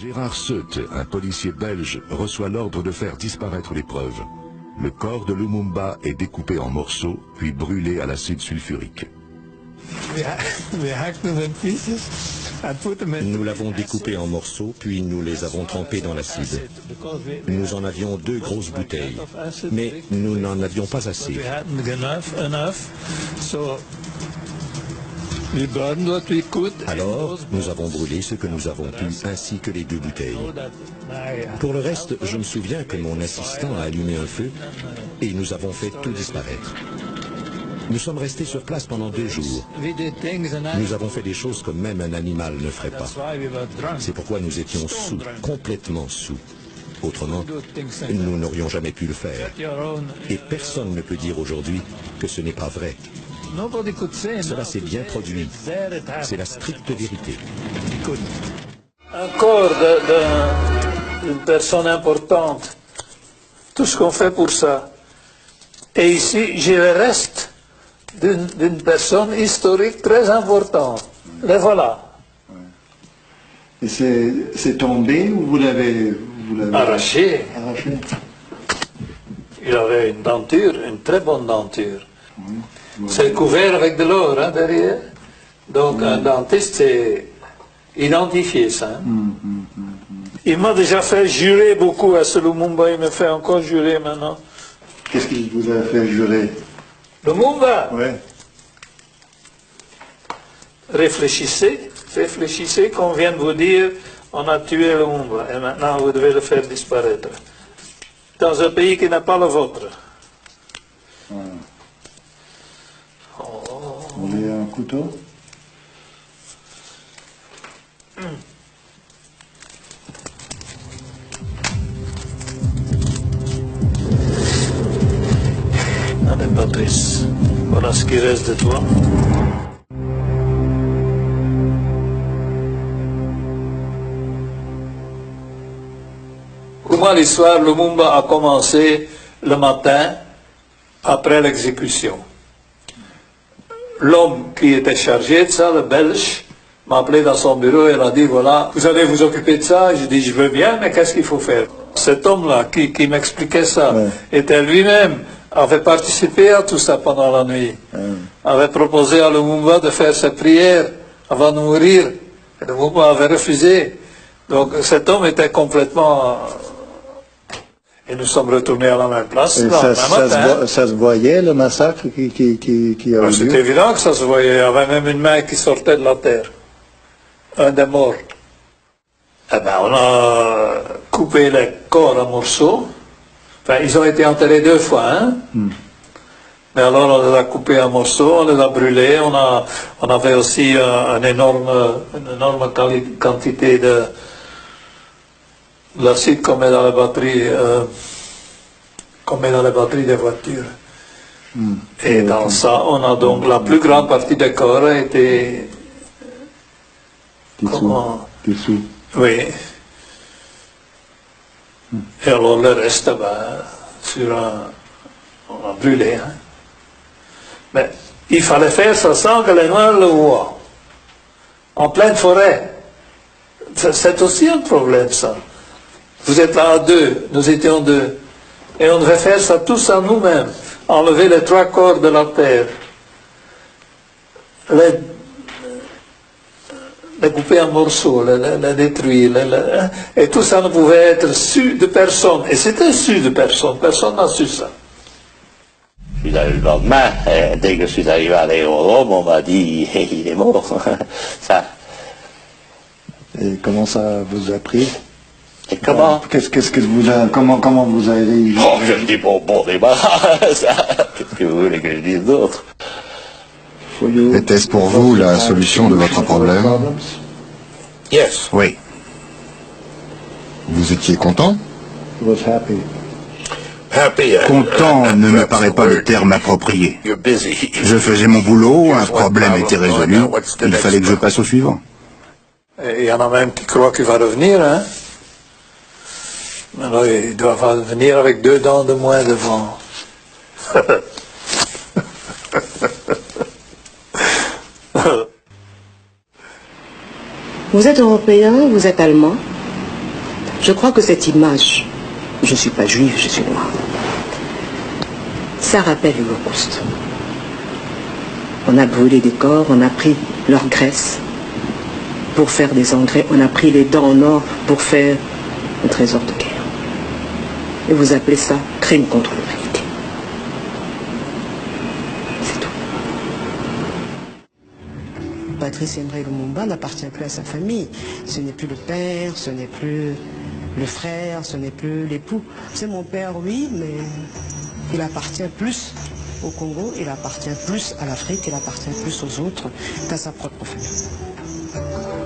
Gérard Seut, un policier belge, reçoit l'ordre de faire disparaître les preuves. Le corps de Lumumba est découpé en morceaux, puis brûlé à l'acide sulfurique. Nous l'avons découpé en morceaux, puis nous les avons trempés dans l'acide. Nous en avions 2 grosses bouteilles, mais nous n'en avions pas assez. Alors, nous avons brûlé ce que nous avons pu, ainsi que les 2 bouteilles. Pour le reste, je me souviens que mon assistant a allumé un feu et nous avons fait tout disparaître. Nous sommes restés sur place pendant 2 jours. Nous avons fait des choses que même un animal ne ferait pas. C'est pourquoi nous étions sous, complètement sous. Autrement, nous n'aurions jamais pu le faire. Et personne ne peut dire aujourd'hui que ce n'est pas vrai. Cela s'est bien produit. C'est la stricte vérité. Un corps d'une personne importante. Tout ce qu'on fait pour ça. Et ici, j'ai le reste d'une personne historique très importante. Les voilà. Et c'est tombé ou vous l'avez arraché? Il avait une denture, une très bonne denture. Oui. C'est couvert avec de l'or hein, derrière. Donc un dentiste, c'est identifié ça. Il m'a déjà fait jurer beaucoup à ce Lumumba, il me fait encore jurer maintenant. Qu'est-ce qu'il vous a fait jurer? Lumumba? Oui. Réfléchissez qu'on vient de vous dire, on a tué Lumumba et maintenant vous devez le faire disparaître. Dans un pays qui n'a pas le vôtre. Vous voulez un couteau? Allez Patrice, voilà ce qui reste de toi. Pour moi l'histoire, Lumumba a commencé le matin après l'exécution. L'homme qui était chargé de ça, le Belge, m'a appelé dans son bureau et il a dit, voilà, vous allez vous occuper de ça. Je dis, je veux bien, mais qu'est-ce qu'il faut faire? Cet homme-là qui m'expliquait ça, était lui-même, avait participé à tout ça pendant la nuit, avait proposé à Lumumba de faire ses prières avant de mourir, et Lumumba avait refusé. Donc cet homme était complètement... Et nous sommes retournés à la même place. Ça se voyait, le massacre qui a eu lieu? C'est évident que ça se voyait. Il y avait même une main qui sortait de la terre. Un des morts. Eh ben, on a coupé les corps en morceaux. Enfin, ils ont été enterrés 2 fois, hein. Mais alors, on les a coupés en morceaux, on les a brûlés. On avait aussi une énorme quantité de l'acide qu'on met dans la batterie, des voitures. Et dans ça, on a donc la plus grande partie des corps a été dissous. Oui. Et alors le reste, on a brûlé. Hein. Mais il fallait faire ça sans que les Noirs le voient. En pleine forêt. C'est aussi un problème, ça. Vous êtes là à 2, nous étions 2. Et on devait faire ça tous à nous-mêmes. Enlever les 3 corps de la terre. Les couper en morceaux, les détruire. Et tout ça ne pouvait être su de personne. Et c'était su de personne. Personne n'a su ça. Puis le lendemain, dès que je suis arrivé à l'aérodrome, on m'a dit il est mort. Ça. Et comment ça vous a pris? Et comment? Qu'est-ce que vous a, comment vous avez... Oh, je me dis bon débarras, ça. Qu'est-ce que vous voulez que je dise d'autre? Était-ce pour vous la solution de votre problème? Yes. Oui. Vous étiez content? Content ne me paraît pas le terme approprié. Je faisais mon boulot, un problème était résolu, il fallait que je passe au suivant. Et il y en a même qui croient qu'il va revenir, hein. Alors il doit venir avec 2 dents de moins devant. Vous êtes européen ou vous êtes allemand? Je crois que cette image, je ne suis pas juive, je suis noire, ça rappelle l'Holocauste. On a brûlé des corps, on a pris leur graisse pour faire des engrais, on a pris les dents en or pour faire un trésor de guerre. Et vous appelez ça crime contre l'humanité. C'est tout. Patrice Emery Lumumba n'appartient plus à sa famille. Ce n'est plus le père, ce n'est plus le frère, ce n'est plus l'époux. C'est mon père, oui, mais il appartient plus au Congo, il appartient plus à l'Afrique, il appartient plus aux autres qu'à sa propre famille.